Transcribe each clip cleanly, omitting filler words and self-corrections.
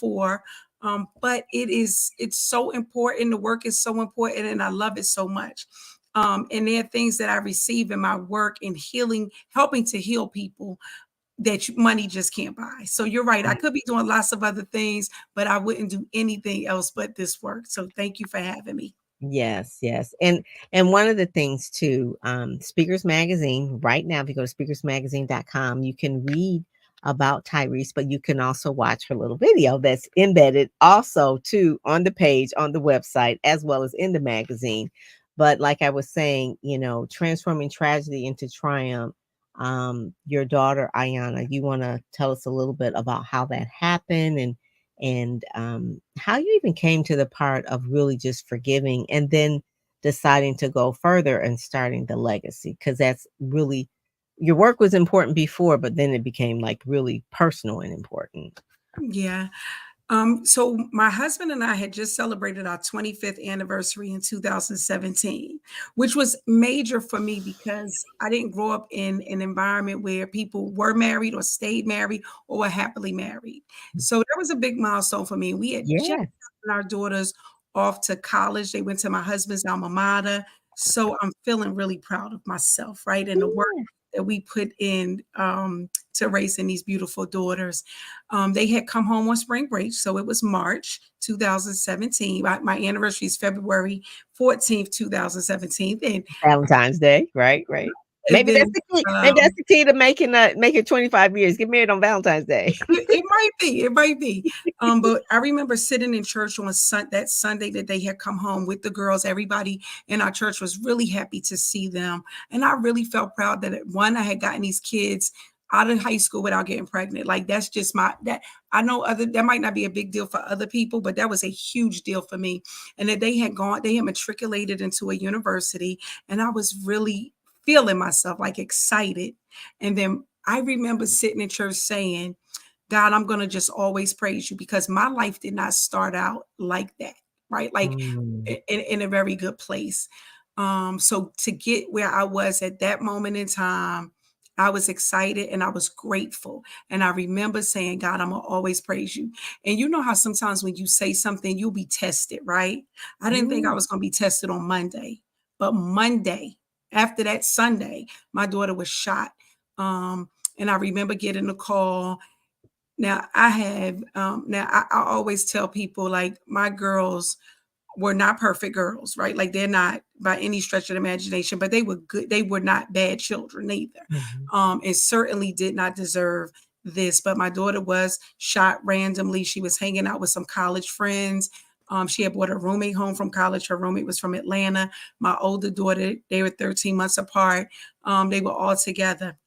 before. But it's so important. The work is so important, and I love it so much. And there are things that I receive in my work in healing, helping to heal people that money just can't buy. So you're right. I could be doing lots of other things, but I wouldn't do anything else but this work. So thank you for having me. Yes, yes. And one of the things too, Speakers Magazine, right now, if you go to speakersmagazine.com, you can read about Tyreese, but you can also watch her little video that's embedded also too on the page on the website as well as in the magazine. But like I was saying, transforming tragedy into triumph. Your daughter Ayana, you want to tell us a little bit about how that happened and how you even came to the part of really just forgiving and then deciding to go further and starting the legacy, because that's really, your work was important before, but then it became like really personal and important. Yeah. So my husband and I had just celebrated our 25th anniversary in 2017, which was major for me because I didn't grow up in an environment where people were married or stayed married or were happily married. So that was a big milestone for me. We had just Yeah. gotten our daughters off to college. They went to my husband's alma mater. So I'm feeling really proud of myself, right? And the work that we put in to raising these beautiful daughters. They had come home on spring break, so it was March 2017. My anniversary is February 14th, 2017. Valentine's Day, right, right. And Maybe that's then the key. Maybe that's the key to making 25 years. Get married on Valentine's Day. it might be, it might be. But I remember sitting in church on that Sunday that they had come home with the girls. Everybody in our church was really happy to see them, and I really felt proud that I had gotten these kids out of high school without getting pregnant. Like that's just that I know that might not be a big deal for other people, but that was a huge deal for me. And that they had matriculated into a university, and I was really feeling myself like excited. And then I remember sitting in church saying, God, I'm going to just always praise you because my life did not start out like that, right? Like Mm, in a very good place. So to get where I was at that moment in time, I was excited and I was grateful. And I remember saying, God, I'm going to always praise you. And you know how sometimes when you say something, you'll be tested, right? I didn't think I mm. was going to be tested on Monday, but Monday, after that Sunday, my daughter was shot. And I remember getting a call. Now I always tell people like my girls were not perfect girls, right? Like they're not by any stretch of the imagination, but they were good. They were not bad children either. Mhm. And certainly did not deserve this. But my daughter was shot randomly. She was hanging out with some college friends. She had brought a roommate home from college. Her roommate was from Atlanta. My older daughter, they were 13 months apart. They were all together.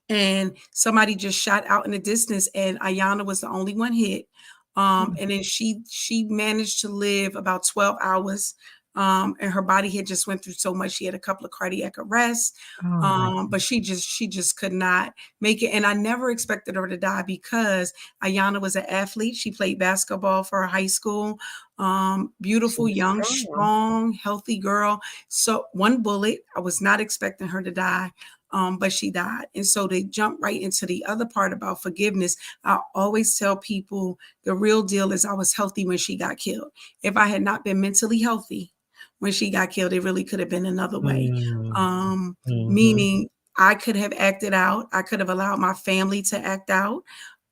And somebody just shot out in the distance, and Ayana was the only one hit. And then she managed to live about 12 hours. And her body had just went through so much. She had a couple of cardiac arrests, Oh my but she just could not make it. And I never expected her to die because Ayana was an athlete. She played basketball for her high school. She Beautiful, was young, strong. strong, healthy girl. So one bullet, I was not expecting her to die. But she died. And so they jump right into the other part about forgiveness. I always tell people the real deal is I was healthy when she got killed. If I had not been mentally healthy when she got killed, it really could have been another way. Mm, mhm. Meaning I could have acted out. I could have allowed my family to act out.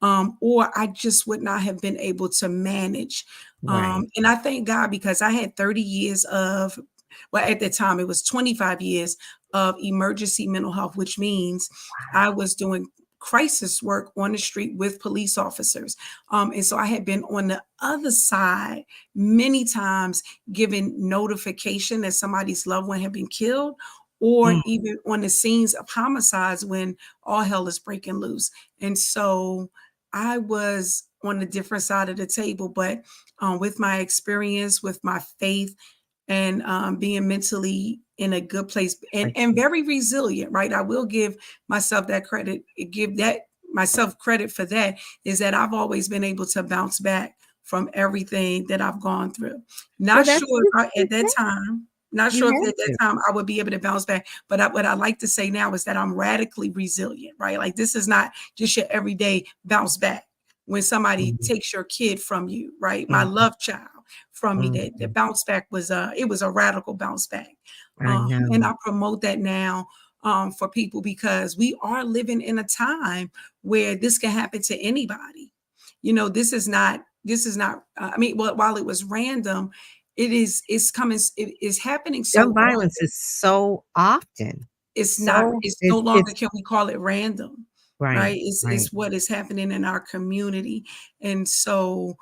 Or I just would not have been able to manage. Right. And I thank God because I had 30 years of, well, at the time it was 25 years of emergency mental health, which means I was doing crisis work on the street with police officers. And so I had been on the other side many times giving notification that somebody's loved one had been killed, or Mm, even on the scenes of homicides when all hell is breaking loose. And so I was on the different side of the table, but with my experience, with my faith, and being mentally in a good place and very resilient, right? I will give myself that credit, give that myself credit for that, is that I've always been able to bounce back from everything that I've gone through. well, Not that's sure if at that time, not you sure if have at that to. time I would be able to bounce back. But what I like to say now is that I'm radically resilient, right? Like this is not just your everyday bounce back. when somebody Mhm. takes your kid from you, right? My Mhm. love child from me, that the Mhm. bounce back was it was a radical bounce back. I And know. I promote that now for people, because we are living in a time where this can happen to anybody. This is not I mean, well, while it was random, it is happening Gun so violence often. is so often. It's no longer, It's can we call it random, right, right? right. It's what is happening in our community. And so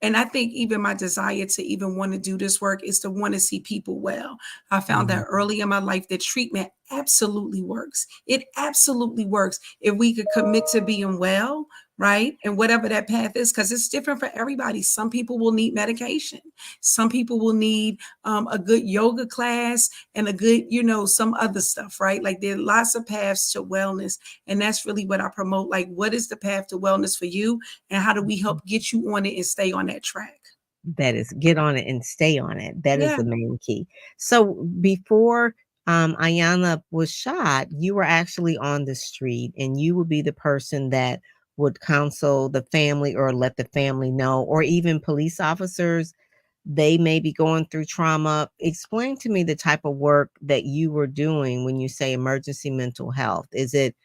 and I think even my desire to even want to do this work is to want to see people well. I found that Mhm. early in my life that treatment absolutely works. It absolutely works if we could commit to being well, right? And whatever that path is, because it's different for everybody. Some people will need medication. Some people will need a good yoga class and a good, some other stuff, right? Like there are lots of paths to wellness. And that's really what I promote. Like, what is the path to wellness for you? And how do we help get you on it and stay on that track? That is, get on it and stay on it. That is Yeah. the main key. So before Ayanna was shot, you were actually on the street and you would be the person that would counsel the family or let the family know, or even police officers. They may be going through trauma. Explain to me the type of work that you were doing when you say emergency mental health. Is it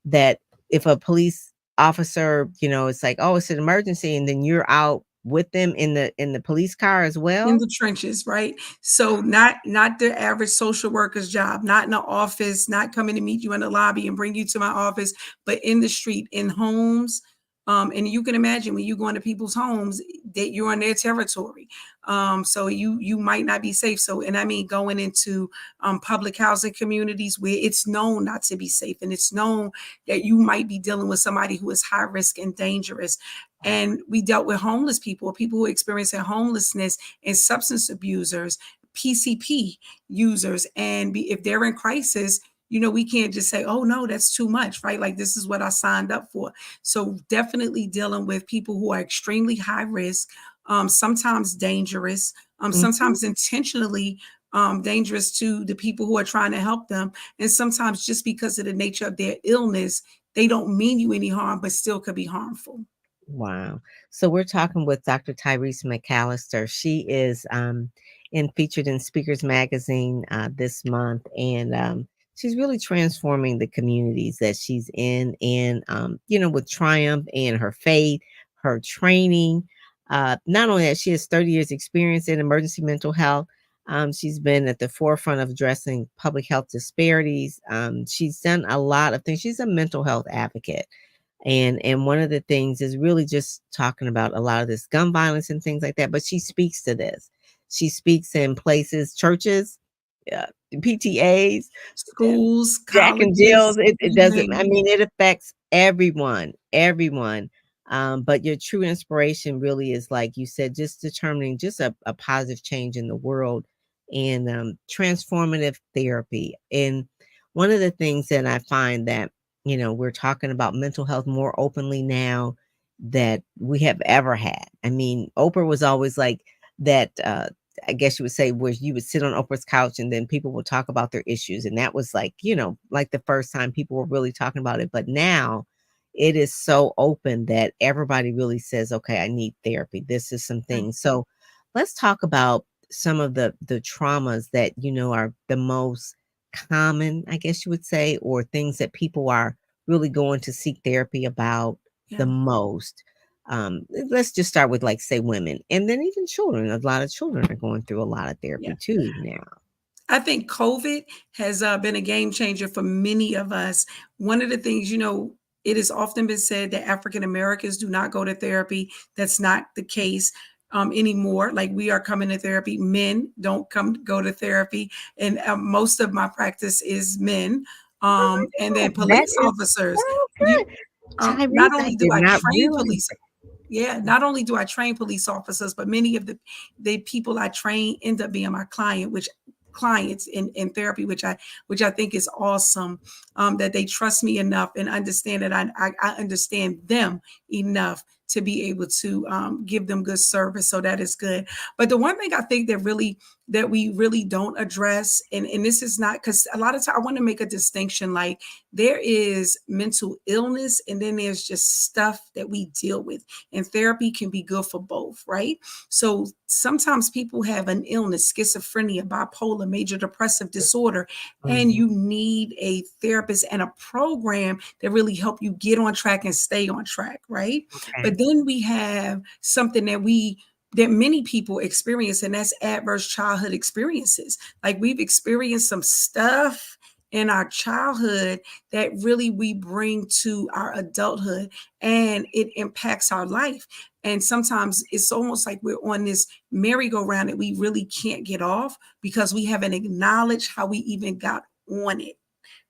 that if a police officer, it's like, oh, it's an emergency, and then you're out with them in the police car as In well? the trenches, right? So not the average social worker's job, not in the office, not coming to meet you in the lobby and bring you to my office, but in the street, in homes. And you can imagine when you go into people's homes that you're on their territory. So you might not be safe. So, and I mean going into public housing communities where it's known not to be safe, and it's known that you might be dealing with somebody who is high risk and dangerous. And we dealt with homeless people who experiencing homelessness, and substance abusers, PCP users. And if they're in crisis, we can't just say, oh, no, that's too much, right? Like, this is what I signed up for. So definitely dealing with people who are extremely high risk, sometimes dangerous, Mhm. sometimes intentionally dangerous to the people who are trying to help them. And sometimes just because of the nature of their illness, they don't mean you any harm, but still could be harmful. Wow. So we're talking with Dr. Tyreese McAllister. She is featured in Speakers Magazine this month, and she's really transforming the communities that she's in, and with triumph and her faith, her training. Not only that, she has 30 years experience in emergency mental health. She's been at the forefront of addressing public health disparities. She's done a lot of things. She's a mental health advocate, and one of the things is really just talking about a lot of this gun violence and things like that, but she speaks to this. She speaks in places, churches, uh, PTAs, Schools, Jack and Jill's. colleges, It you doesn't, name I it. mean, it affects everyone, everyone. But your true inspiration really is, like you said, just determining just a positive change in the world, and transformative therapy. And one of the things that I find that, we're talking about mental health more openly now that we have ever had. I mean, Oprah was always like that, I guess you would say, where you would sit on Oprah's couch and then people would talk about their issues. And that was like, like the first time people were really talking about it. But now it is so open that everybody really says, okay, I need therapy. This is some Right. things. So let's talk about some of the traumas that, are the most common, I guess you would say, or things that people are really going to seek therapy about the Yeah. most. Let's just start with, like, say, women, and then even children. A lot of children are going through a lot of Yeah. therapy too now. I think COVID has been a game changer for many of us. One of the things, it has often been said that African Americans do not go to therapy. That's not the case anymore. Like, we are coming to therapy. Men don't go to therapy. And most of my practice is men. Oh And my then God, that police is officers. so You, good. not Tyrese, I only do did I not train realize police, yeah, not only do I train police officers, but many of the people I train end up being my clients in therapy, which I think is awesome. That they trust me enough and understand that I understand them enough to be able to give them good service. So that is good. But the one thing I think that we really don't address, and this is not, because a lot of times I want to make a distinction, like there is mental illness and then there's just stuff that we deal with, and therapy can be good for both, right? So sometimes people have an illness, schizophrenia, bipolar, major depressive disorder, and Mhm. you need a therapist and a program that really help you get on track and stay on track, right? But Okay. then we have something that many people experience, and that's adverse childhood experiences. Like we've experienced some stuff in our childhood that really we bring to our adulthood, and it impacts our life. And sometimes it's almost like we're on this merry-go-round that we really can't get off because we haven't acknowledged how we even got on it,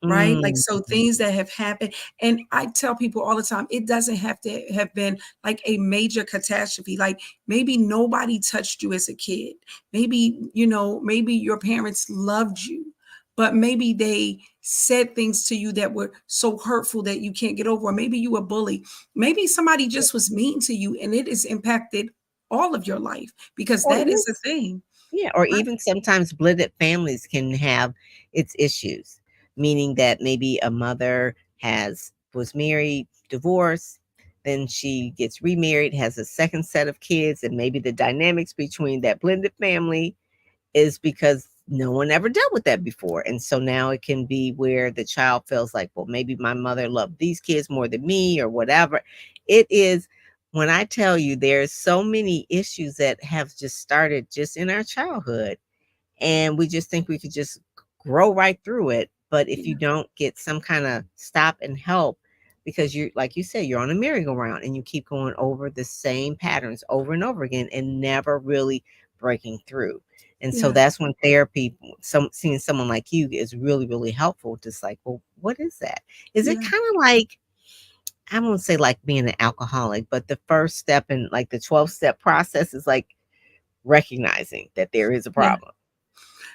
right? Like, Mm. so things that have happened. And I tell people all the time, it doesn't have to have been like a major catastrophe. Like maybe nobody touched you as a kid. Maybe, maybe your parents loved you, but maybe they said things to you that were so hurtful that you can't get over. Or maybe you were bullied. Maybe somebody just was mean to you and it has impacted all of your life, because Or that even is a thing. Yeah, or Right. even sometimes blended families can have its issues, meaning that maybe a mother was married, divorced, then she gets remarried, has a second set of kids, and maybe the dynamics between that blended family is because no one ever dealt with that before. And so now it can be where the child feels like, well, maybe my mother loved these kids more than me or whatever. It is, when I tell you, there's so many issues that have just started just in our childhood, and we just think we could just grow right through it. But if you Yeah. don't get some kind of stop and help, because you, like you said, you're on a merry-go-round and you keep going over the same patterns over and over again and never really breaking through. And so Yeah. that's when therapy, seeing someone like you is really, really helpful. Just like, well, what is that? Is it Yeah. kind of like, I won't say like being an alcoholic, but the first step in like the 12-step process is like recognizing that there is a Yeah. problem.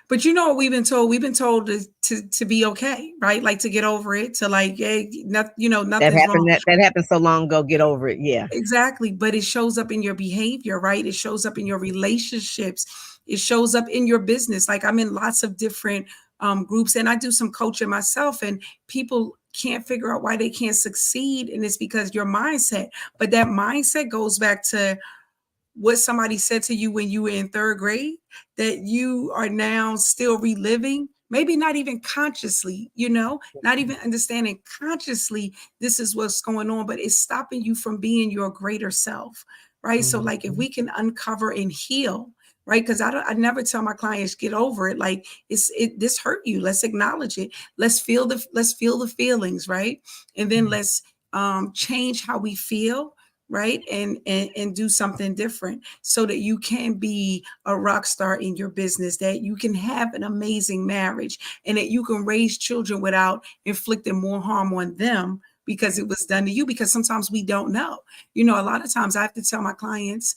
But you know what we've been told? We've been told to be okay, right? Like to get over it, to like, yeah, That nothing's wrong. happened that happened so long ago, get over it, yeah. Exactly. But it shows up in your behavior, right? It shows up in your relationships. It shows up in your business. Like I'm in lots of different groups, and I do some coaching myself, and people can't figure out why they can't succeed. And it's because your mindset, but that mindset goes back to what somebody said to you when you were in third grade that you are now still reliving, maybe not even consciously, not even understanding consciously this is what's going on, but it's stopping you from being your greater self, right? So like if Mhm. we can uncover and heal, right? Because I never tell my clients get over it. Like this hurt you. Let's acknowledge it. Let's feel the feelings, right? And then Mhm. let's change how we feel, right? And do something different so that you can be a rock star in your business, that you can have an amazing marriage, and that you can raise children without inflicting more harm on them because Right. it was done to you. Because sometimes we don't know. A lot of times I have to tell my clients,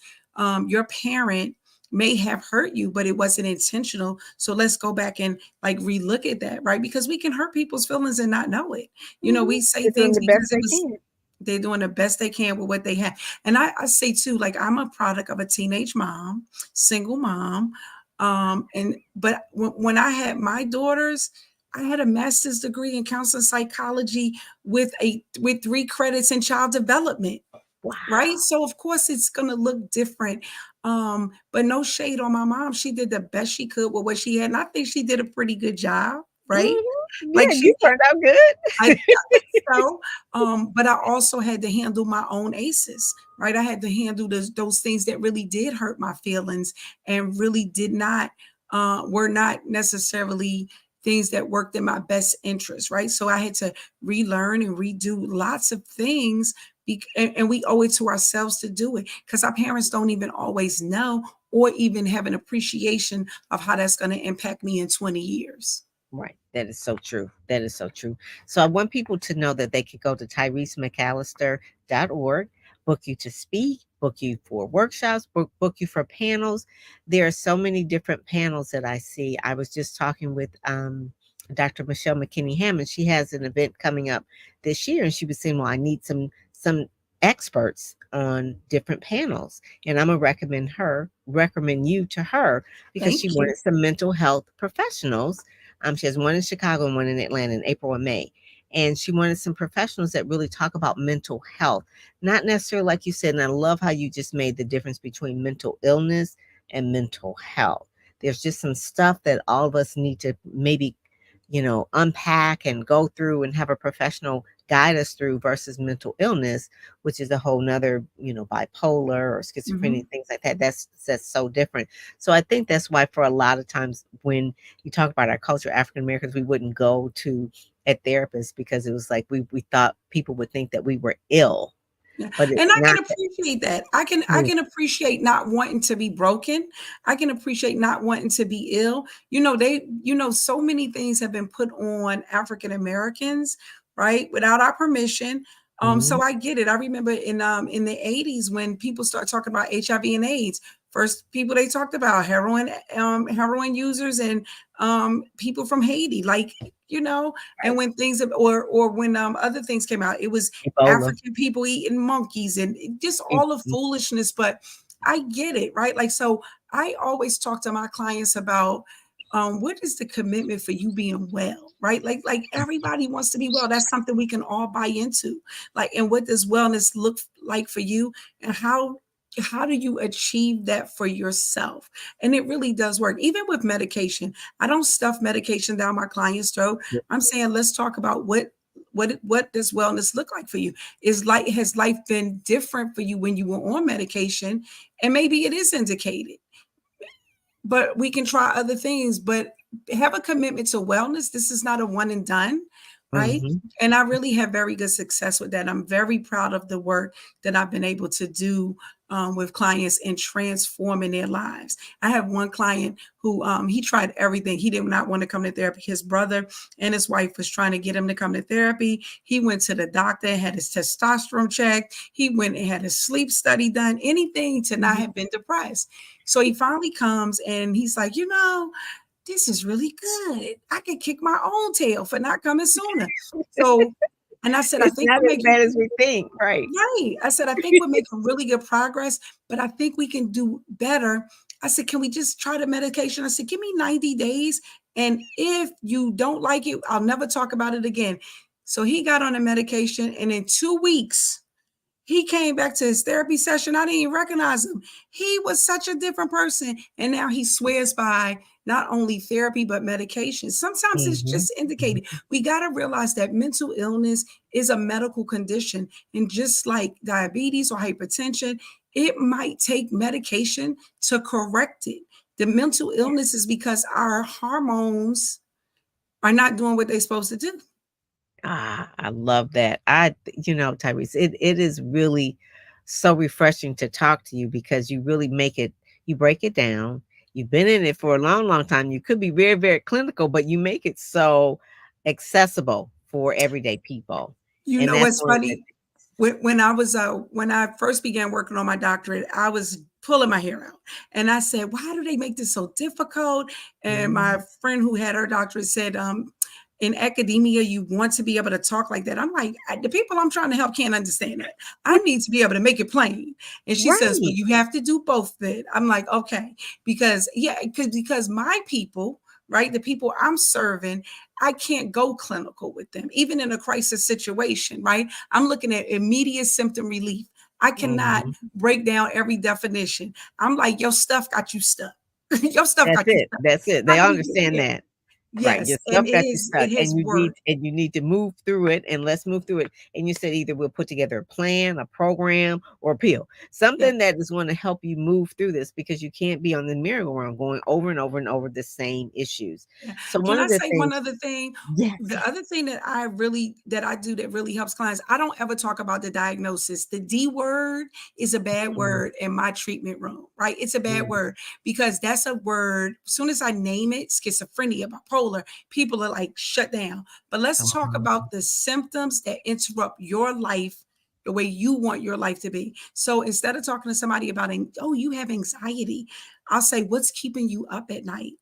your parent may have hurt you, but it wasn't intentional. So let's go back and like relook at that, right? Because we can hurt people's feelings and not know it. Mhm. We say They're doing things the best because it they was can. they're doing the best they can with what they have. And I say too, like I'm a product of a teenage mom, single mom. And but when I had my daughters, I had a master's degree in counseling psychology with 3 credits in child development. Right. Wow. So of course it's gonna look different. But no shade on my mom. She did the best she could with what she had. And I think she did a pretty good job, right? Mhm. Like Yeah, she you turned out good. I think so. But I also had to handle my own aces, right? I had to handle those things that really did hurt my feelings and really did not, were not necessarily things that worked in my best interest, right? So I had to relearn and redo lots of things. And we owe it to ourselves to do it because our parents don't even always know or even have an appreciation of how that's going to impact me in 20 years. Right. That is so true. That is so true. So I want people to know that they could go to TyreseMcAllister.org, book you to speak, book you for workshops, book you for panels. There are so many different panels that I see. I was just talking with Dr. Michelle McKinney Hammond. She has an event coming up this year, and she was saying, well, I need some experts on different panels. And I'm gonna recommend you to her because she Thank you. wanted some mental health professionals. She has one in Chicago and one in Atlanta in April and May. And she wanted some professionals that really talk about mental health, not necessarily like you said. And I love how you just made the difference between mental illness and mental health. There's just some stuff that all of us need to maybe, unpack and go through and have a professional guide us through versus mental illness, which is a whole nother, bipolar or schizophrenia, Mhm. things like that. That's so different. So I think that's why for a lot of times when you talk about our culture, African Americans, we wouldn't go to a therapist because it was like we thought people would think that we were ill, Yeah, but and it's I not can that. appreciate that. I can appreciate not wanting to be broken. I can appreciate not wanting to be ill. So many things have been put on African Americans, right, without our permission. So Mhm. I get it. I remember in the 80s when people start talking about HIV and AIDS. First people they talked about heroin users and people from Haiti, and when things or when other things came out, it was Ebola. African people eating monkeys and just all the Mhm. foolishness. But I get it, right? Like, so I always talk to my clients about what is the commitment for you being well, right? Like everybody wants to be well. That's something we can all buy into. Like, and what does wellness look like for you, and how do you achieve that for yourself? And it really does work. Even with medication, I don't stuff medication down my client's throat. I'm saying let's talk about what does wellness look like for you. Has life been different for you when you were on medication? And maybe it is indicated, but we can try other things. But have a commitment to wellness. This is not a one and done, right? Mhm. And I really have very good success with that. I'm very proud of the work that I've been able to do with clients and transforming their lives. I have one client who he tried everything. He did not want to come to therapy. His brother and his wife was trying to get him to come to therapy. He went to the doctor, had his testosterone checked. He went and had his sleep study done, anything to not have been depressed. So he finally comes and he's like, this is really good. I can kick my own tail for not coming sooner. So, and I said, I It's think not we're as making bad as we think, right? right. I said, I think we're making really good progress, but I think we can do better. I said, can we just try the medication? I said, give me 90 days. And if you don't like it, I'll never talk about it again. So he got on the medication, and in 2 weeks, he came back to his therapy session. I didn't even recognize him. He was such a different person. And now he swears by not only therapy, but medication. Sometimes it's Mhm. just Mhm. indicated. We got to realize that mental illness is a medical condition. And just like diabetes or hypertension, it might take medication to correct it. The mental illness is because our hormones are not doing what they're supposed to do. I love that. Tyrese, it is really so refreshing to talk to you because you really you break it down. You've been in it for a long, long time. You could be very, very clinical, but you make it so accessible for everyday people. You And know that's what's one of the funny? When I first began working on my doctorate, I was pulling my hair out, and I said, "Why do they make this so difficult?" And my Mhm. friend who had her doctorate said, "In academia, you want to be able to talk like that." I'm like, "The people I'm trying to help can't understand that. I need to be able to make it plain." And she says, "Well, Right. you have to do both." Then I'm like, "Okay," because my people, right, the people I'm serving, I can't go clinical with them, even in a crisis situation, right? I'm looking at immediate symptom relief. I cannot Mhm. break down every definition. I'm like, your stuff got you stuck. Your stuff That's got you it. stuck. That's it. How They do we get understand there? that. Right, Yes, your and stuff got you stuck, it has and worked. you need to move through it, and let's move through it. And you said either we'll put together a plan, a program, or a pill, Yeah. something that is going to help you move through this because you can't be on the merry-go-round going over and over and over the same issues. Yeah. So one Can of I the say one things, other thing? yes, The yes, other thing that I do that really helps clients, I don't ever talk about the diagnosis. The D word is a bad mm, word in my treatment room, right? It's a bad mm, word because that's a word. As soon as I name it, schizophrenia, bipolar, people are like shut down. But let's talk uh-huh, about the symptoms that interrupt your life the way you want your life to be. So instead of talking to somebody about, oh, you have anxiety, I'll say, what's keeping you up at night?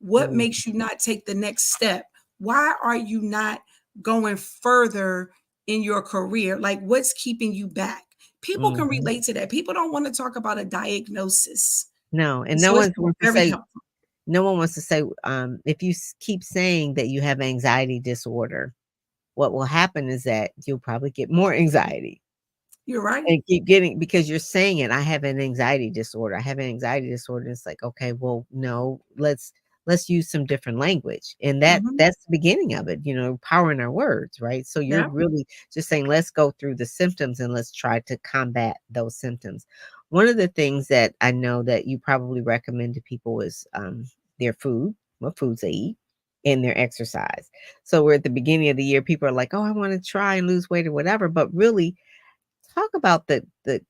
What mm, makes you not take the next step? Why are you not going further in your career? Like, what's keeping you back? People can Mhm. relate to that. People don't want to talk about a diagnosis. No, and So it's very helpful. no one wants to say, if you keep saying that you have anxiety disorder, what will happen is that you'll probably get more anxiety. You're right. And keep getting because you're saying it, "I have an anxiety disorder. I have an anxiety disorder." It's like, "Okay, well, no, let's use some different language." And Hmm. that's the beginning of it, power in our words, right? So you're Yeah. really just saying, "Let's go through the symptoms and let's try to combat those symptoms." One of the things that I know that you probably recommend to people is, their food, what foods they eat, and their exercise. So we're at the beginning of the year, people are like, "Oh, I wanna try and lose weight or whatever," but really talk about the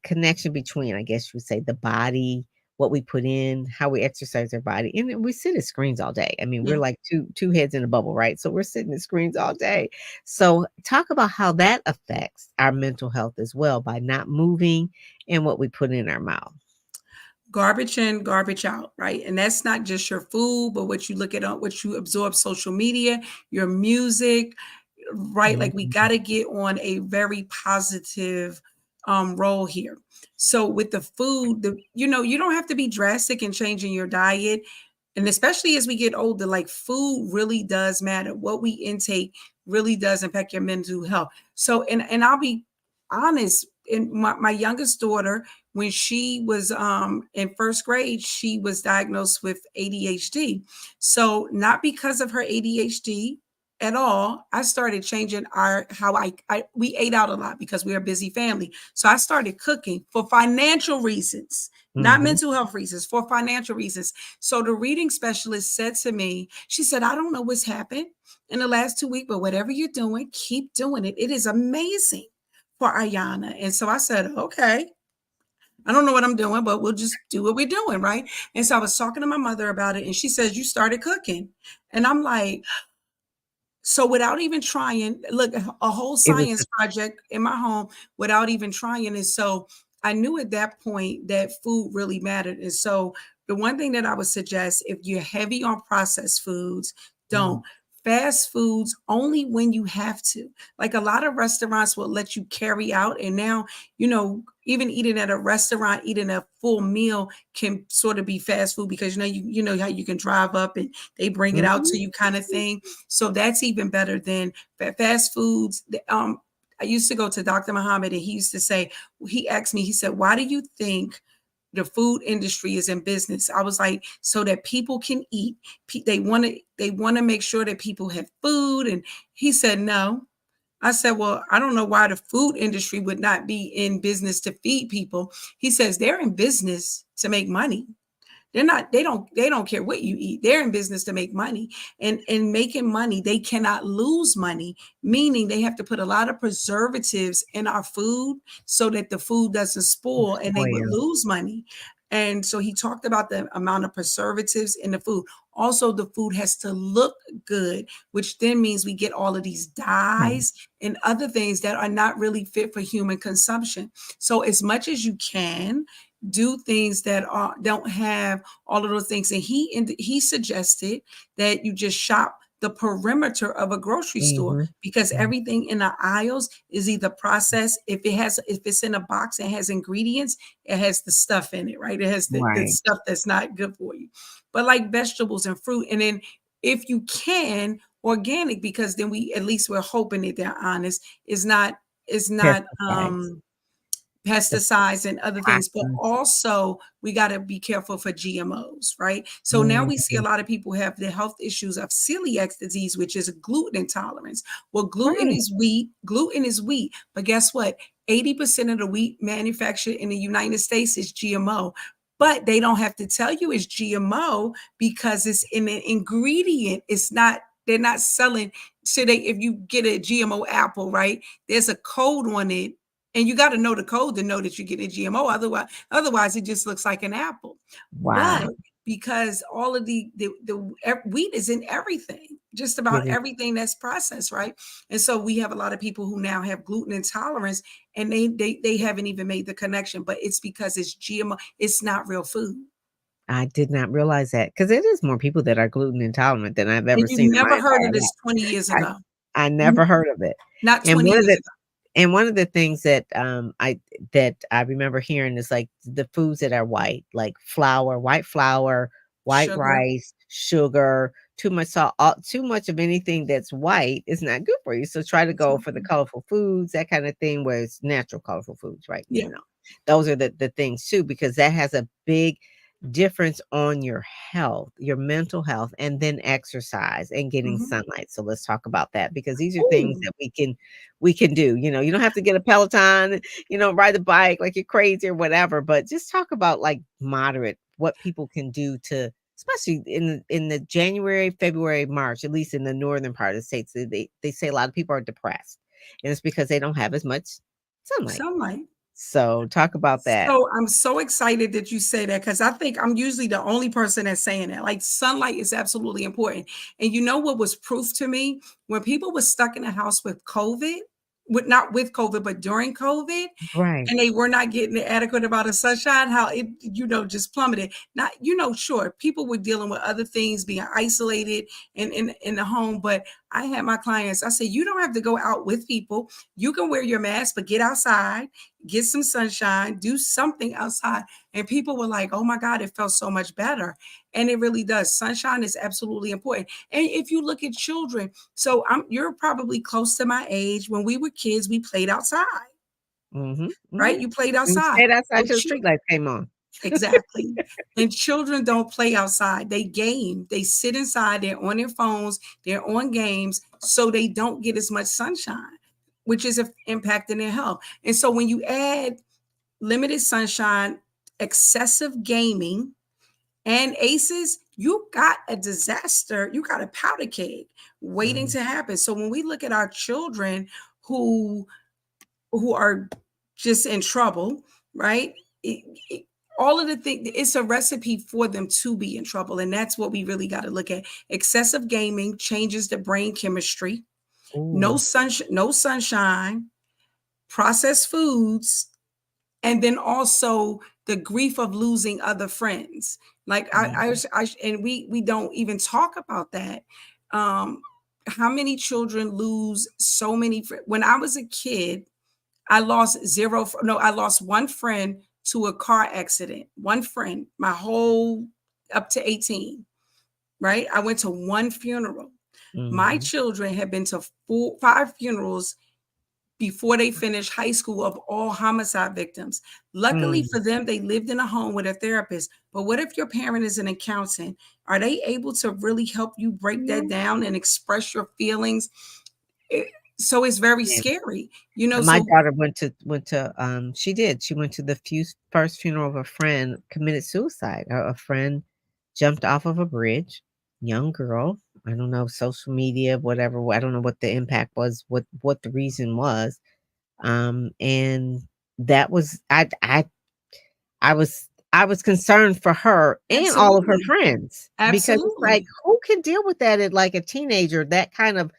connection between, I guess you would say, the body, what we put in, how we exercise our body, and then we sit at screens all day. I mean, we're Yeah. like two heads in a bubble, right? So we're sitting at screens all day. So talk about how that affects our mental health as well by not moving and what we put in our mouth. Garbage in, garbage out, right? And that's not just your food, but what you look at, what you absorb, social media, your music, right? Like we got Mhm. to get on a very positive role here. So with the food, you don't have to be drastic in changing your diet. And especially as we get older, like food really does matter. What we intake really does impact your mental health. So, and I'll be honest, in my youngest daughter, when she was in first grade, she was diagnosed with ADHD. So not because of her ADHD at all, I started changing our how we ate out a lot because we're a busy family. So I started cooking for financial reasons, not Mhm. mental health reasons, for financial reasons. So the reading specialist said to me, she said, I don't know what's happened in the last 2 weeks, but whatever you're doing, keep doing it. It is amazing for Ayana. And so I said, okay. I don't know what I'm doing, but we'll just do what we're doing, right? And so I was talking to my mother about it, and she says, you started cooking. And I'm like, so without even trying, look, a whole It was science the project in my home without even trying. And so I knew at that point that food really mattered. And so the one thing that I would suggest, if you're heavy on processed foods, mhm. don't. Fast foods only when you have to. Like a lot of restaurants will let you carry out. And now, even eating at a restaurant, eating a full meal can sort of be fast food because you know how you can drive up and they bring it out to Mhm. you kind of thing. So that's even better than fast foods. I used to go to Dr. Muhammad and he used to say, he asked me, he said, why do you think the food industry is in business? I was like, so that people can eat. They want to make sure that people have food. And he said, no. I said, well, I don't know why the food industry would not be in business to feed people. He says they're in business to make money. They don't care what you eat. They're in business to make money. And in making money, they cannot lose money, meaning they have to put a lot of preservatives in our food so that the food doesn't spoil and they would Spoil. lose money. And so he talked about the amount of preservatives in the food. Also, the food has to look good, which then means we get all of these Right. dyes and other things that are not really fit for human consumption. So, as much as you can, do things that don't have all of those things. And he suggested that you just shop the perimeter of a grocery store Mhm. because Mhm. everything in the aisles is either processed. If it's in a box and has ingredients, it has the stuff in it, right? It has the Right. stuff that's not good for you. But like vegetables and fruit, and then if you can, organic, because then at least we're hoping that they're honest, is not Pesticides. The pesticides and other things, but toxins. also we got to be careful for GMOs, right? So now we see a Mhm. lot of people have the health issues of celiac disease, which is gluten intolerance. Well, Right. gluten is wheat, but guess what? 80% of the wheat manufactured in the United States is GMO. But they don't have to tell you it's GMO because it's in an ingredient. They're not selling. So if you get a GMO apple, right? There's a code on it and you got to know the code to know that you're getting a GMO. Otherwise, it just looks like an apple. But Wow. because all of the wheat is in everything, just It about is everything that's processed, right? And so we have a lot of people who now have gluten intolerance, and they haven't even made the connection. But it's because it's GMO. It's not real food, I did not realize that because it is more people that are gluten intolerant than I've and ever you seen in my never heard entire of this life. 20 years ago. I You never heard of it. not And 20 one of years the ago. And one of the things that I remember hearing is like the foods that are white, like flour, white Sugar. rice, sugar, too much salt, too much of anything that's white is not good for you. So try to go for the Exactly. colorful foods, that kind of thing, where it's natural colorful foods, right? Yeah. Those are the things too, because that has a big difference on your health, your mental health, and then exercise and getting Mhm. sunlight. So let's talk about that, because these are things Ooh. that we can do. You don't have to get a Peloton, ride a bike like you're crazy or whatever, but just talk about like moderate what people can do to, especially in the January, February, March, at least in the northern part of the states, they say a lot of people are depressed, and it's because they don't have as much sunlight. Sunlight. So talk about that. So I'm so excited that you say that, because I think I'm usually the only person that's saying that. Like, sunlight is absolutely important. And you know what was proof to me? When people were stuck in the house with COVID, not with COVID, but during COVID, Right. and they were not getting the adequate amount of sunshine, how it, just plummeted. Not, sure, people were dealing with other things, being isolated in the home. But I had my clients, I said, you don't have to go out with people. You can wear your mask, but get outside, get some sunshine, do something outside. And people were like, oh my God, it felt so much better. And it really does. Sunshine is absolutely important. And if you look at children, so you're probably close to my age. When we were kids, we played outside, Mhm, right? mhm. You played And we outside. stayed outside So till the street lights came on. exactly. And children don't play outside. They game. They sit inside. They're on their phones. They're on games. So they don't get as much sunshine, which is impacting their health. And so when you add limited sunshine, excessive gaming, and ACEs, you got a disaster. You got a powder keg waiting Mm, to happen. So when we look at our children who are just in trouble, right? All of the things, it's a recipe for them to be in trouble. And that's what we really got to look at. Excessive gaming changes the brain chemistry. ooh, No sunshine, processed foods, and then also the grief of losing other friends. Like mhm, and we don't even talk about that. Um, how many children lose so many? When I was a kid, I lost zero. No, I lost one friend to a car accident. One friend, my whole up to 18. Right, I went to one funeral. My mhm, children had been to 5 funerals before they finished high school of all homicide victims. Luckily mm, for them, they lived in a home with a therapist. But what if your parent is an accountant? Are they able to really help you break that down and express your feelings? It- so it's very yeah. scary, My so daughter she went to the first funeral of a friend committed suicide. A friend jumped off of a bridge, young girl. I don't know, social media, whatever. I don't know what the impact was, what the reason was. And that was I was concerned for her and all of her absolutely, friends, because it's like, absolutely. who can deal with that at like a teenager, that kind of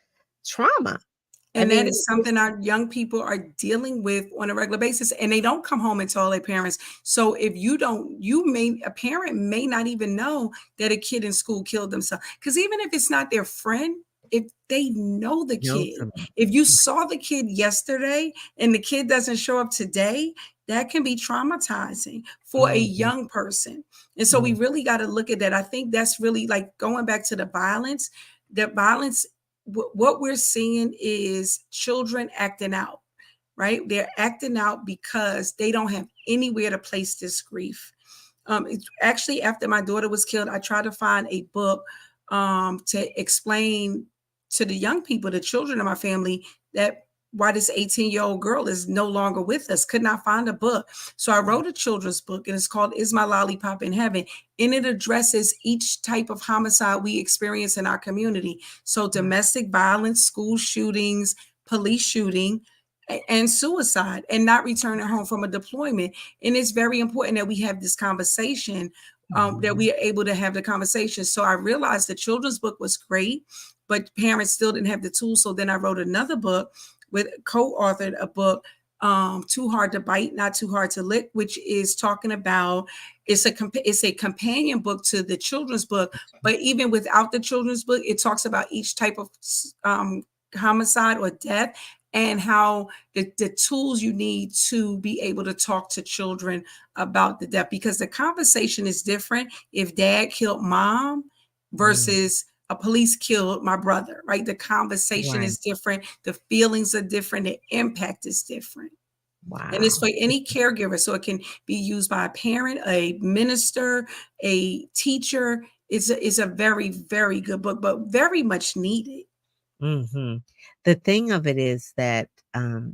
trauma? I And that mean, is something our young people are dealing with on a regular basis, and they don't come home and tell their parents. So if you don't, a parent may not even know that a kid in school killed themselves. Because even if it's not their friend, if they know the you know, kid, some if you saw the kid yesterday and the kid doesn't show up today, that can be traumatizing for a mhm, young person. And so we mm, really got to look at that. I think that's really like going back to the violence. The violence, what we're seeing is children acting out, right? They're acting out because they don't have anywhere to place this grief. It's actually, after my daughter was killed, I tried to find a book to explain to the young people, the children of my family, that why this 18-year-old girl is no longer with us. Could not find a book. So I wrote a children's book, and it's called Is My Lollipop in Heaven? And it addresses each type of homicide we experience in our community. So domestic violence, school shootings, police shooting, and suicide, and not returning home from a deployment. And it's very important that we have this conversation, that mhm, we are able to have the conversation. So I realized the children's book was great, but parents still didn't have the tools. So then I wrote another book, with co-authored a book, Too Hard to Bite, Not Too Hard to Lick, which is talking about, it's a companion book to the children's book. But even without the children's book, it talks about each type of homicide or death and how the tools you need to be able to talk to children about the death, because the conversation is different if dad killed mom Mm, versus a police killed my brother, right? The conversation right. is different, the feelings are different, the impact is different. And it's for Wow. any caregiver. So it can be used by a parent, a minister, a teacher. It's a very, very good book, but very much needed. Mhm. The thing of it is that,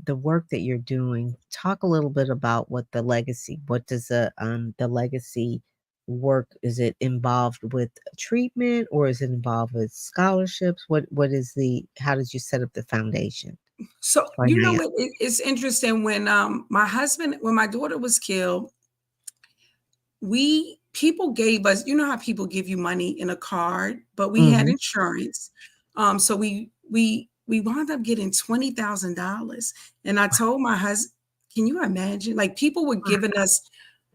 the work that you're doing, talk a little bit about what does the legacy work, is it involved with treatment or is it involved with scholarships? What is how did you set up the foundation So for you know now? what? It's interesting when when my daughter was killed, we people gave us, you know how people give you money in a card, but we had Mhm. insurance. So we wound up getting $20,000. And I told my husband, can you imagine? Like people were Wow. giving us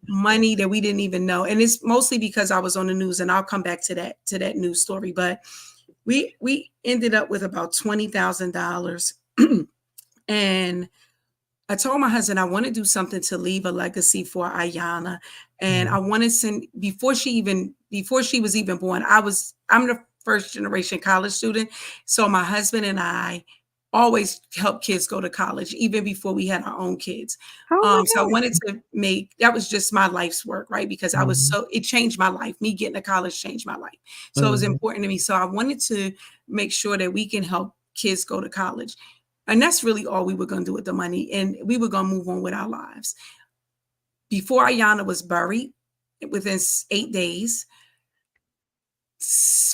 money that we didn't even know. And it's mostly because I was on the news, and I'll come back to that news story. But we ended up with about $20,000. And I told my husband I want to do something to leave a legacy for Ayana, and I Mhm. want to send before she was even born. I'm the first generation college student, so my husband and I always help kids go to college even before we had our own kids. Oh my So I wanted gosh. to make that was just my life's work, right? Because Mhm. it changed my life. Me getting to college changed my life, so it was Mhm. important to me. So I wanted to make sure that we can help kids go to college. And that's really all we were going to do with the money. And we were going to move on with our lives. Before Ayana was buried, within 8 days,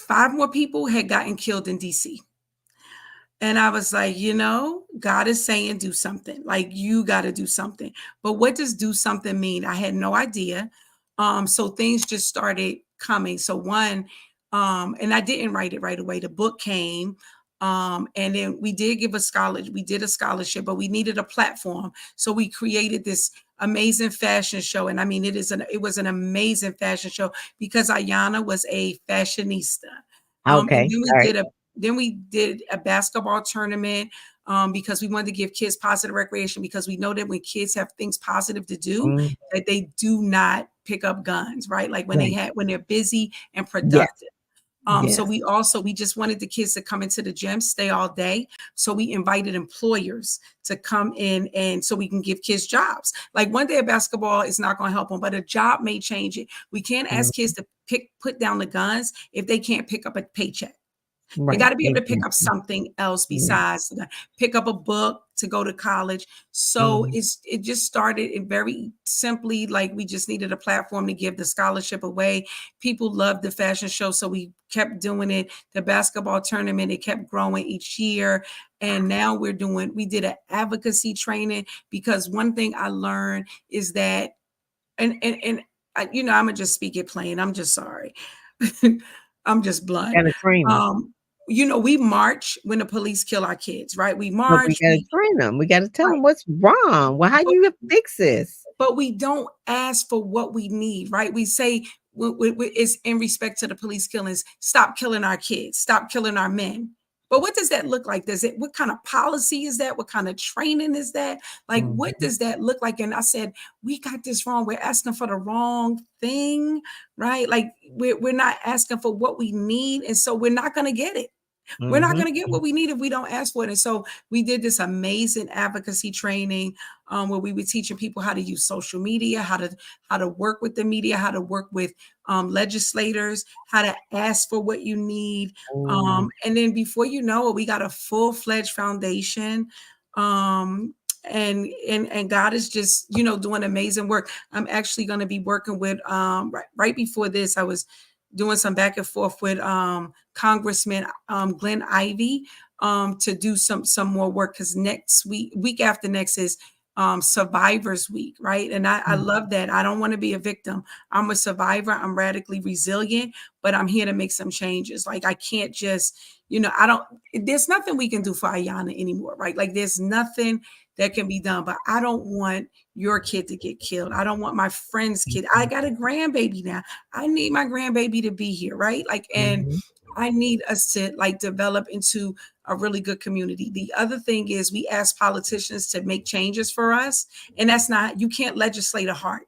five more people had gotten killed in DC. And I was like, God is saying do something. Like you got to do something. But what does do something mean? I had no idea. So things just started coming. So and I didn't write it right away. The book came. And then we did give a scholarship. We did a scholarship, but we needed a platform. So we created this amazing fashion show. And I mean, it was an amazing fashion show because Ayana was a fashionista. And Okay. All right. then we did a basketball tournament because we wanted to give kids positive recreation, because we know that when kids have things positive to do, Mm, that they do not pick up guns, right? Like right. when they're busy and Yes. productive. So Yes. we just wanted the kids to come into the gym, stay all day. So we invited employers to come in, and so we can give kids jobs. Like one day of basketball is not going to help them, but a job may change it. We can't ask Mhm. kids to put down the guns if they can't pick up a paycheck. They got Right. to be able to pick up Exactly. something else Yeah. besides pick up a book to go to college. So Mhm. it just started in very simply, like we just needed a platform to give the scholarship away. People loved the fashion show, so we kept doing it. The basketball tournament, it kept growing each year, and now we did an advocacy training, because one thing I learned is that, and I'm gonna just speak it plain. I'm just sorry. I'm just blunt. Gotta train them. Um, we march when the police kill our kids, right? We But we march, gotta train them. We gotta tell right, them what's wrong. Well, how but, you fix this? but we don't ask for what we need, right? We say it's in respect to the police killings, stop killing our kids, stop killing our men. But what does that look like? What kind of policy is that? What kind of training is that? Like, what Mhm, does that look like? And I said, we got this wrong. We're asking for the wrong thing, right? Like, we're not asking for what we need. And so we're not going to get it. We're not mhm, going to get what we need if we don't ask for it. And so we did this amazing advocacy training where we were teaching people how to use social media, how to work with the media, how to work with legislators, how to ask for what you need. mm, And then before you know it, we got a full-fledged foundation. And God is just doing amazing work. I'm actually going to be working with right before this. I was doing some back and forth with Congressman Glenn Ivey to do some more work, because week after next is Survivors Week, right? And I mm, love that. I don't want to be a victim. I'm a survivor. I'm radically resilient, but I'm here to make some changes. Like I can't just, I don't. There's nothing we can do for Ayana anymore, right? Like there's nothing that can be done. But I don't want your kid to get killed. I don't want my friend's kid. I mhm, got a grandbaby now. I need my grandbaby to be here, right? Like, and mhm, I need us to like develop into a really good community. The other thing is we ask politicians to make changes for us, and that's not, you can't legislate a heart,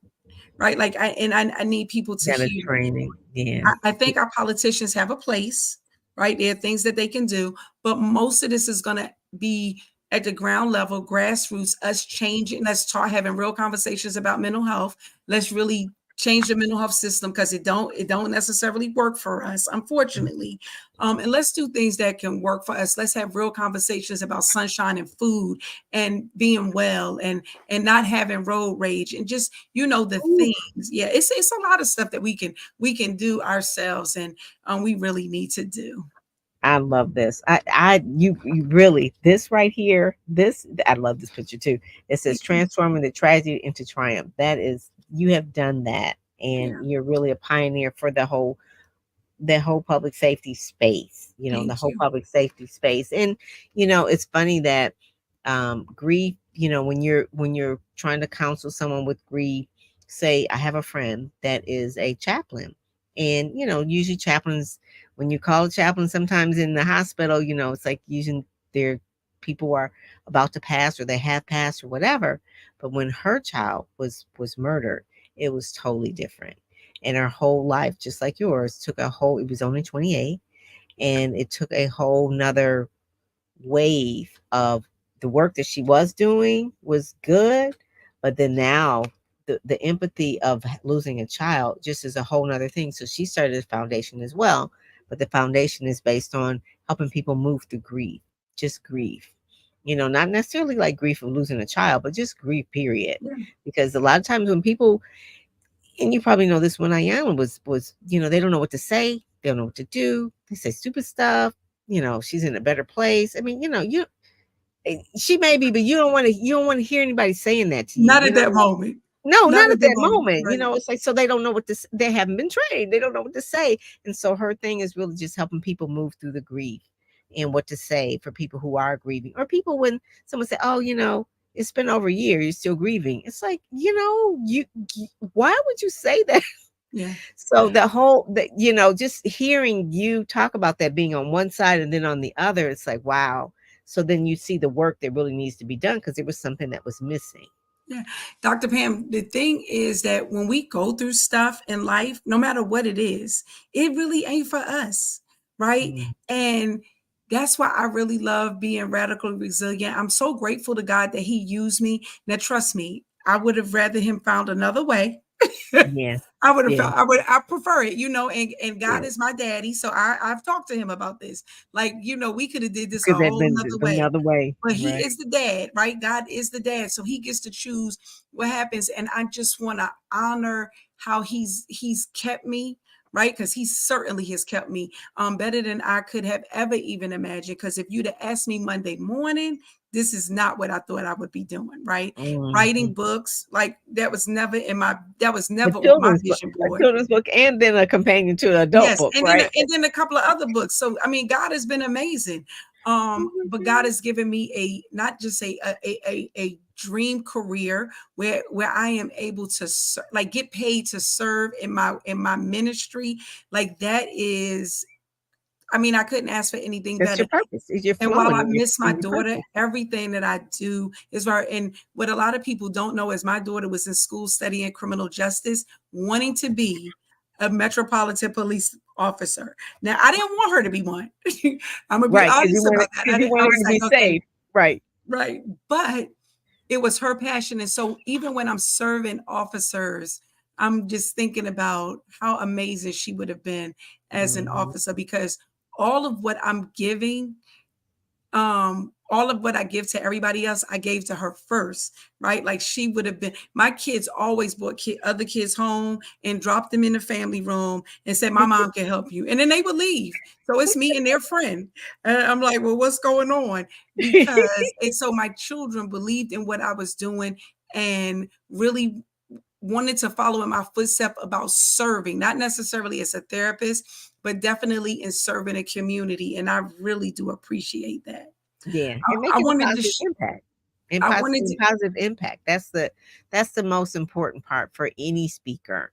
right? Like I need people to Got a hear. training. Yeah. I think our politicians have a place, right? There are things that they can do, but most of this is going to be at the ground level, grassroots, us changing, let's start having real conversations about mental health. Let's really change the mental health system because it don't necessarily work for us, unfortunately. And let's do things that can work for us. Let's have real conversations about sunshine and food and being well and not having road rage and just the Ooh, things. Yeah, it's a lot of stuff that we can do ourselves, and we really need to do. I love this. You really, this right here, this, I love this picture too. It says Thank you. transforming the tragedy into triumph. That is, you have done that, Yeah, and you're really a pioneer for the whole public safety space, the thank whole you. public safety space. And it's funny that grief, when you're trying to counsel someone with grief, say, I have a friend that is a chaplain, and usually chaplains, when you call a chaplain, sometimes in the hospital, it's like using their people are about to pass or they have passed or whatever. But when her child was murdered, it was totally different, and her whole life, just like yours, took a whole, it was only 28, and it took a whole nother wave of, the work that she was doing was good, but then now the empathy of losing a child just is a whole nother thing. So she started a foundation as well, but the foundation is based on helping people move through grief, just grief. Not necessarily like grief of losing a child, but just grief, period. Yeah, Because a lot of times when people, and you probably know this, when Ayana was, they don't know what to say, they don't know what to do. They say stupid stuff. She's in a better place. I mean, she may be, but you don't want to hear anybody saying that to you. not at that moment. No, Not not at at that that moment. moment. Right. It's like, so they don't know they haven't been trained. They don't know what to say. And so her thing is really just helping people move through the grief and what to say for people who are grieving, or people when someone say, "Oh, it's been over a year, you're still grieving." It's like, why would you say that? Yeah. So the whole that just hearing you talk about that, being on one side and then on the other, it's like, wow. So then you see the work that really needs to be done, because it was something that was missing. Yeah. Dr. Pam, the thing is that when we go through stuff in life, no matter what it is, it really ain't for us. Right. Mm, And that's why I really love being radically resilient. I'm so grateful to God that He used me. Now, trust me, I would have rather Him found another way. yeah, I would have yeah, felt I prefer it, and God yeah. is my daddy. So I've talked to him about this. Like, we could have did this a Could have whole been nother way. another way, But he right? is the dad, right? God is the dad. So he gets to choose what happens. And I just want to honor how he's kept me, right? Because he certainly has kept me better than I could have ever even imagined. Because if you'd have asked me Monday morning, this is not what I thought I would be doing, right? Writing Mhm. books, like that was A never on my children's book, vision board. and then a companion to an adult Yes, book, and then right? and then a couple of other books. So I mean, God has been amazing. But God Mhm. has given me not just a dream career where I am able to like get paid to serve in my ministry. Like that is, I mean, I couldn't ask for anything That's better. your purpose. Is your And while flowing I in miss my your daughter, purpose. everything that I do is right. And what a lot of people don't know is my daughter was in school studying criminal justice, wanting to be a metropolitan police officer. Now, I didn't want her to be one. I'm gonna be Right, because honest about that. you I want her was to like, be okay, safe. Right. right. But it was her passion. And so even when I'm serving officers, I'm just thinking about how amazing she would have been as an Mhm. officer, because all of what I'm giving, all of what I give to everybody else, I gave to her first, right? Like she would have been, my kids always brought other kids home and dropped them in the family room and said, my mom can help you. And then they would leave. So it's me and their friend. And I'm like, well, what's going on? Because, and so my children believed in what I was doing and really wanted to follow in my footsteps about serving, not necessarily as a therapist, but definitely in serving a community. And I really do appreciate that. Yeah, and I making a wanted to, positive impact. And I wanted to, positive impact. That's the most important part for any speaker.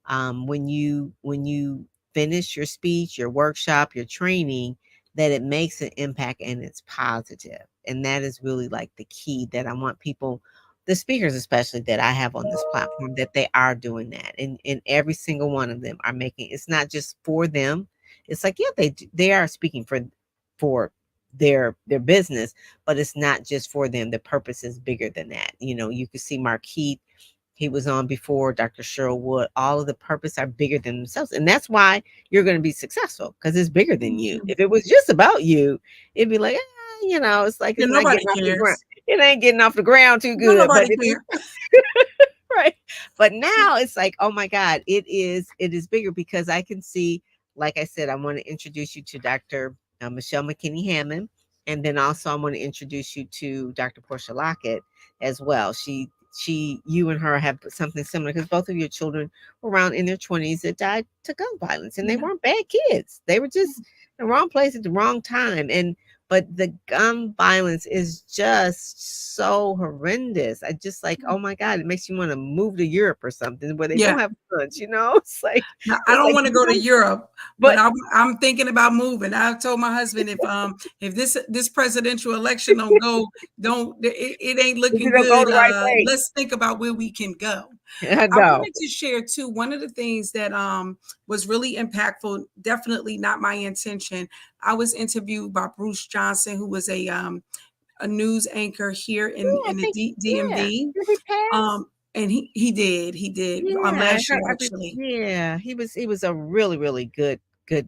When you finish your speech, your workshop, your training, that it makes an impact and it's positive. And that is really like the key that I want people, the speakers especially that I have on this platform, that they are doing that. And every single one of them are making, it's not just for them. It's like, yeah, they are speaking for their business, but it's not just for them. The purpose is bigger than that. You know, you can see Marquise, he was on before, Dr. Sherwood. All of the purpose are bigger than themselves. And that's why you're going to be successful, because it's bigger than Thank you. you. If it was just about you, it'd be like, you know, it's like Yeah, it's not nobody getting off the ground. cares. It ain't getting off the ground too Don't good. But nobody if care. right. But now it's like, oh my God, it is bigger, because I can see, like I said, I want to introduce you to Dr. Michelle McKinney Hammond. And then also I want to introduce you to Dr. Portia Lockett as well. You and her have something similar, because both of your children were around in their 20s that died to gun violence, and they Yeah. weren't bad kids. They were just in the wrong place at the wrong time. And but the gun violence is just so horrendous. I just like, oh my God, it makes you want to move to Europe or something where they Yeah. don't have guns, you know? Now, I It's don't like want to go to Europe, but but I'm thinking about moving. I told my husband, if this presidential election don't it ain't if you looking don't go good. the right way, Let's think about where we can go. I I go. wanted to share too. One of the things that was really impactful, definitely not my intention. I was interviewed by Bruce Johnson, who was a news anchor here Yeah, I in the think yeah. DMV. Did he pass? And he did Yeah, I last year heard actually. yeah, he was a really, really good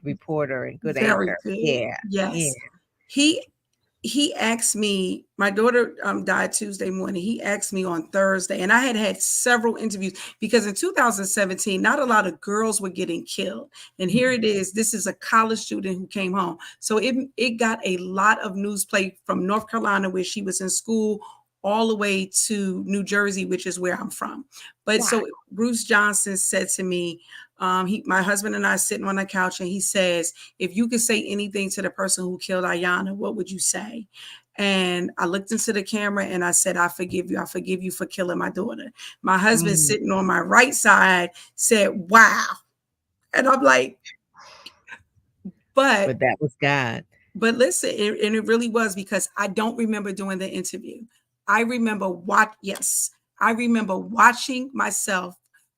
reporter and good Very anchor. good. Yeah, yeah. Yes. He he asked me, my daughter died Tuesday morning. He asked me on Thursday, and I had had several interviews because in 2017, not a lot of girls were getting killed. And here Mhm. it is. This is a college student who came home. So it got a lot of news play from North Carolina, where she was in school, all the way to New Jersey, which is where I'm from. But Wow. so Bruce Johnson said to me, my husband and I sitting on the couch, and he says, if you could say anything to the person who killed Ayanna, what would you say? And I looked into the camera and I said, I forgive you. I forgive you for killing my daughter. My husband Mm, sitting on my right side said, wow. And I'm like, but but that was God. listen, and it really was, because I don't remember doing the interview. I remember I remember watching myself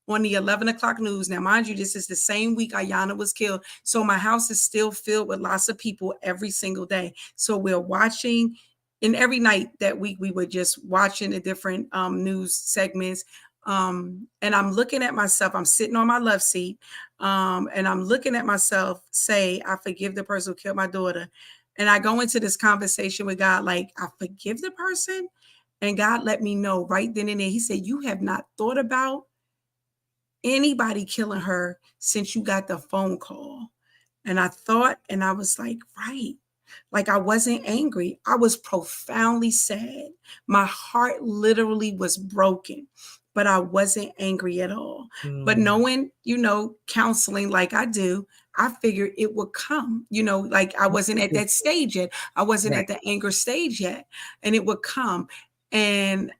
on the 11 o'clock news. Now, mind you, this is the same week Ayanna was killed. So my house is still filled with lots of people every single day. So we're watching, and every night that week, we were just watching the different news segments. And I'm looking at myself, I'm sitting on my love seat, and I'm looking at myself say, I forgive the person who killed my daughter. And I go into this conversation with God, like, I forgive the person. And God let me know right then and there. He said, you have not thought about anybody killing her since you got the phone call. And I thought, and I was like, right. Like, I wasn't angry. I was profoundly sad. My heart literally was broken, but I wasn't angry at all. But Mm, knowing, counseling like I do, I figured it would come, like I wasn't at mhm. that stage yet. I wasn't Right. at the anger stage yet, and it would come. And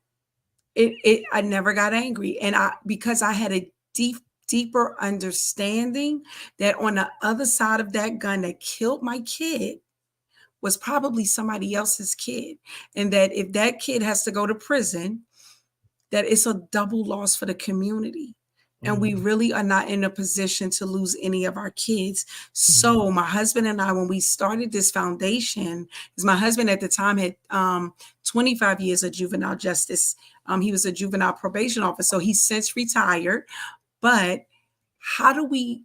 I never got angry. And because I had a deeper understanding that on the other side of that gun that killed my kid was probably somebody else's kid. And that if that kid has to go to prison, that it's a double loss for the community. And we Mm, really are not in a position to lose any of our kids. mm, So my husband and I, when we started this foundation, because my husband at the time had 25 years of juvenile justice. He was a juvenile probation officer. So he's since retired. But how do we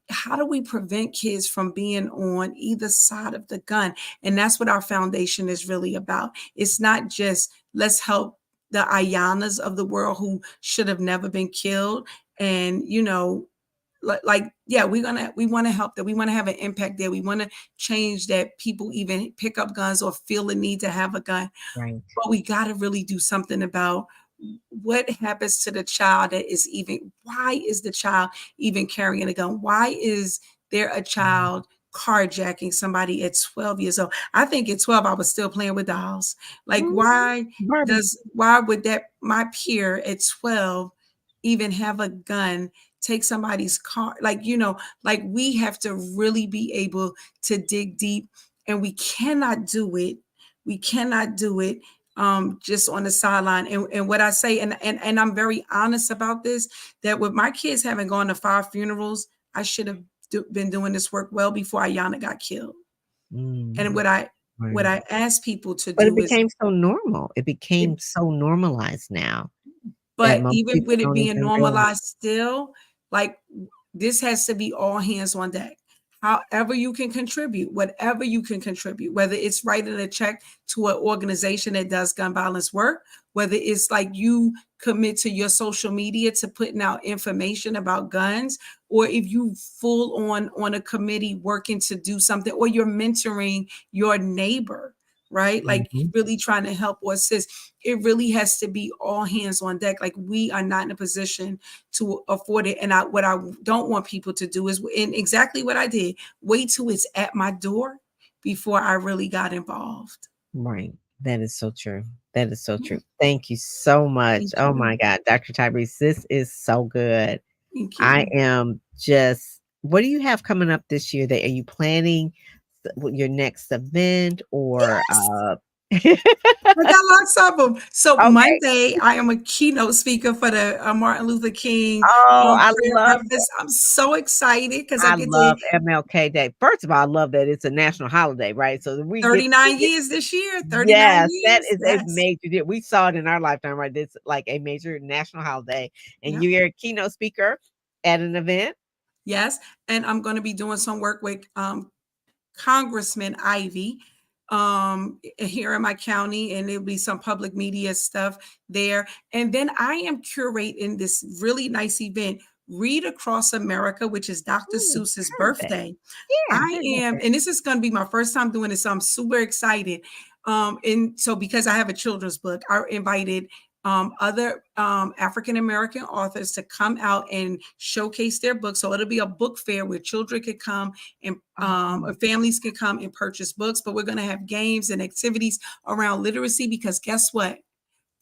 prevent kids from being on either side of the gun? And that's what our foundation is really about. It's not just let's help the Ayannas of the world who should have never been killed. And yeah, we want to help that. We want to have an impact there. We want to change that people even pick up guns or feel the need to have a gun. right. But we got to really do something about what happens to the child that is even, why is the child even carrying a gun? Why is there a Mm, child carjacking somebody at 12 years old? I think at 12, I was still playing with dolls. Like, mm, Barbie. why would my peer at 12 even have a gun, take somebody's car? Like, like we have to really be able to dig deep and we cannot do it. We cannot do it just on the sideline. And what I say, and I'm very honest about this, that with my kids having gone to 5 funerals, I should have been doing this work well before Ayana got killed. And Mm, what I right. ask people to But it do is, became so normal. It it, became so normalized now that but most even people with it don't being even realize. normalized still, like this has to be all hands on deck. However you can contribute, whatever you can contribute, whether it's writing a check to an organization that does gun violence work, whether it's like you commit to your social media to putting out information about guns, or if you full on a committee working to do something, or you're mentoring your neighbor, right? Like Mhm. really trying to help or assist. It really has to be all hands on deck. Like we are not in a position to afford it. And what I don't want people to do is, and exactly what I did, wait till it's at my door before I really got involved. Right. That is so true. That is so Yeah, true. Thank you so much. thank Oh you. my God, Dr. Tyrese, this is so good. Thank I you. am just what do you have coming up this year? That are you planning your next event or Yes. Okay. I got lots of them. So Monday, I am a keynote speaker for the Martin Luther King Oh, I prayer love breakfast. I'm so excited because I I get to love MLK Day. First of all, I love that it's a national holiday, right? So we get 39 years this year, 39 yes, that years. is a Yes. major deal. We saw it in our lifetime, right? It's like a major national holiday, and Yep. you're a keynote speaker at an event. Yes. And I'm going to be doing some work with Congressman Ivy here in my county, and there'll be some public media stuff there. And then I am curating this really nice event, Read Across America, which is Dr. Ooh, Seuss's perfect. birthday. Yeah, I am, and this is going to be my first time doing this, so I'm super excited. And so because I have a children's book, I invited other African American authors to come out and showcase their books. So it'll be a book fair where children could come and Mhm. families can come and purchase books. But we're going to have games and activities around literacy because guess what?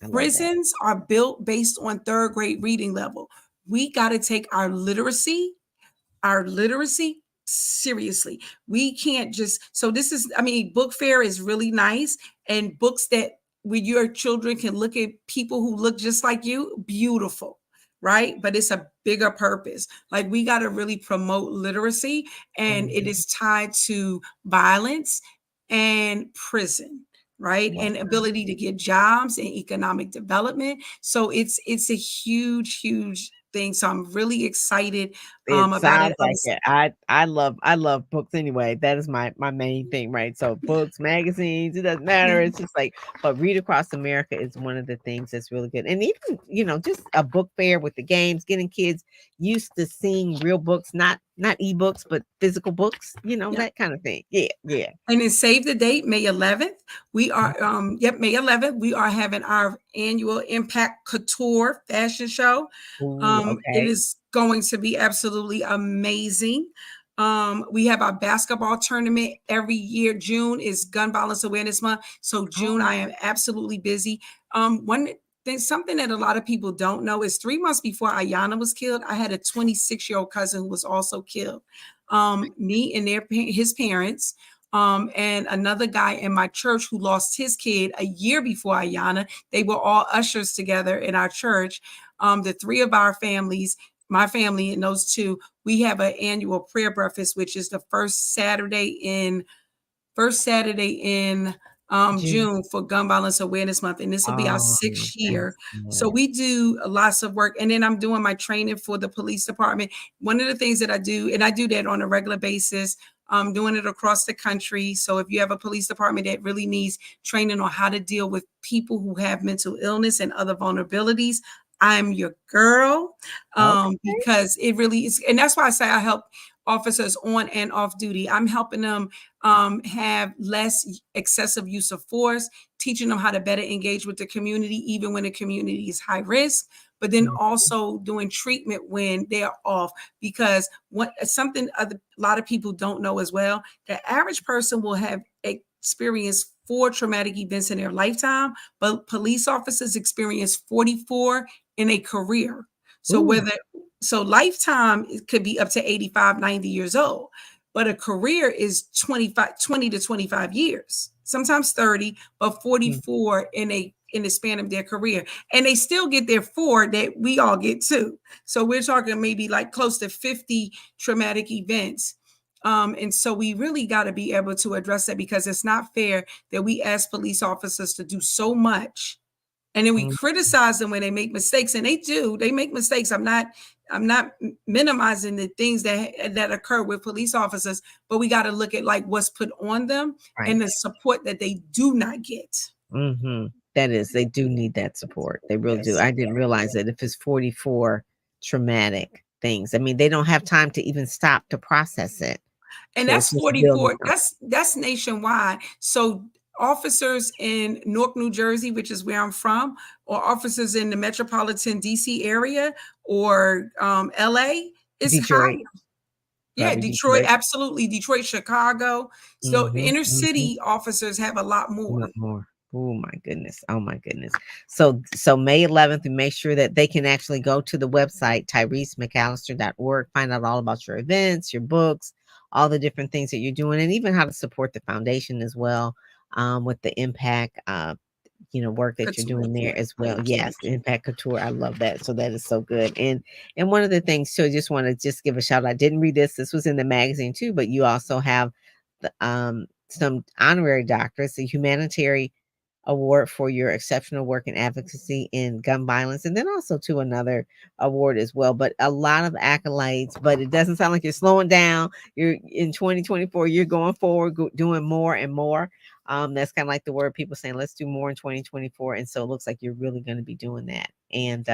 I love that. Prisons are built based on third grade reading level. We got to take our literacy seriously. We can't just, so this is, I mean, book fair is really nice, and books that where your children can look at people who look just like you, beautiful, right? But it's a bigger purpose. Like we got to really promote literacy, and it Mhm. is tied to violence and prison, right, Wow. and ability to get jobs and economic development. So it's a huge thing. So I'm really excited It about it. sounds like it. I love books anyway. That is my main thing, right? So books, magazines, it doesn't matter. Yeah, It's just like, but Read Across America is one of the things that's really good. And even, just a book fair with the games, getting kids used to seeing real books, not ebooks, but physical books, yeah. that kind of thing. Yeah, yeah. And then save the date, May 11th. We are, May 11th. We are having our annual Impact Couture fashion show. Ooh, It okay. is going to be absolutely amazing. We have our basketball tournament every year. June is Gun Violence Awareness Month. So June, Oh, I am absolutely busy. One thing, something that a lot of people don't know is 3 months before Ayana was killed, I had a 26-year-old cousin who was also killed. Me and his parents, and another guy in my church who lost his kid a year before Ayana. They were all ushers together in our church. The three of our families, my family and those two, we have an annual prayer breakfast, which is the first Saturday in June. June for Gun Violence Awareness Month, and this will be our Oh, sixth year. that's So good. we do lots of work, and then I'm doing my training for the police department. One of the things that I do, and I do that on a regular basis, I'm doing it across the country. So if you have a police department that really needs training on how to deal with people who have mental illness and other vulnerabilities, I'm your girl, Okay. because it really is, and that's why I say I help officers on and off duty. I'm helping them have less excessive use of force, teaching them how to better engage with the community, even when the community is high risk, but then Mm, also doing treatment when they're off. Because something a lot of people don't know as well, the average person will have experienced 4 traumatic events in their lifetime, but police officers experience 44 in a career. So ooh, lifetime it could be up to 85, 90 years old, but a career is 20 to 25 years, sometimes 30, but 44 in the span of their career. And they still get their 4 that we all get too. So we're talking maybe like close to 50 traumatic events. And so we really got to be able to address that, because it's not fair that we ask police officers to do so much and then we criticize them when they make mistakes, and they make mistakes. I'm not minimizing the things that occur with police officers, but we got to look at like what's put on them and the support that they do not get. That is, they do need that support. They really do. I didn't realize that if it's 44 traumatic things, I mean, they don't have time to even stop to process it. And So that's 44. That's nationwide. So officers in Newark, New Jersey, which is where I'm from, or officers in the metropolitan DC area, or LA, is Detroit. higher. Yeah, Detroit, absolutely. Detroit, Chicago. So inner city officers have a lot more. Oh my goodness. Oh my goodness. So May 11th, and make sure that they can actually go to the website, TyreseMcAllister.org, find out all about your events, your books, all the different things that you're doing, and even how to support the foundation as well, with the impact work that you're doing there as well. Yes, Impact Couture. I love that. So that is so good. And one of the things, so I just want to just give a shout out. I didn't read this. This was in the magazine too, but you also have the, some honorary doctorates, a humanitarian award for your exceptional work and advocacy in gun violence, and then also to another award as well. But a lot of accolades, but it doesn't sound like you're slowing down. You're in 2024, you're going forward, doing more and more. That's kind of like the word people saying, let's do more in 2024. And so it looks like you're really going to be doing that. And,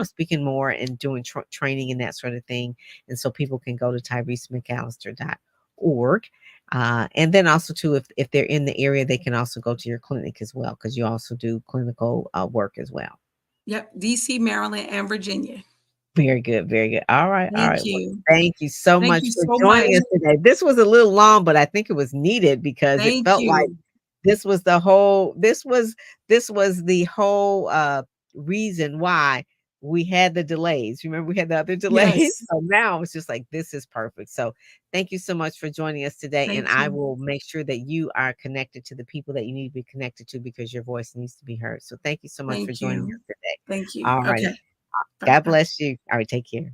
speaking more and doing training and that sort of thing. And so people can go to TyreseMcAllister.org. And then also too, if they're in the area, they can also go to your clinic as well, because you also do clinical work as well. Yep, DC, Maryland, and Virginia. Very good, very good. All right, all right. Thank you. Well, thank you so much for joining us today. This was a little long, but I think it was needed, because it felt like this was the whole reason why we had the delays. Remember, we had the other delays. Yes. So now it's just like, this is perfect. So thank you so much for joining us today. I will make sure that you are connected to the people that you need to be connected to, because your voice needs to be heard. So thank you so much for joining us today. Thank you. All right. God bless you. All right. Take care.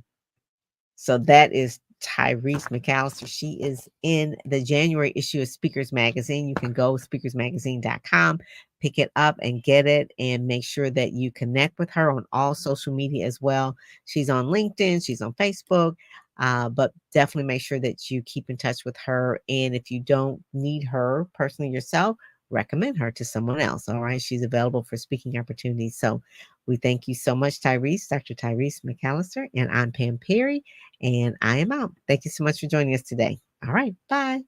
So that is Tyreese McAllister. She is in the January issue of Speakers Magazine. You can go speakersmagazine.com, pick it up and get it, and make sure that you connect with her on all social media as well. She's on LinkedIn, she's on Facebook, but definitely make sure that you keep in touch with her. And if you don't need her personally yourself, recommend her to someone else. All right. She's available for speaking opportunities. So we thank you so much, Tyreese, Dr. Tyreese McAllister. And I'm Pam Perry, and I am out. Thank you so much for joining us today. All right. Bye.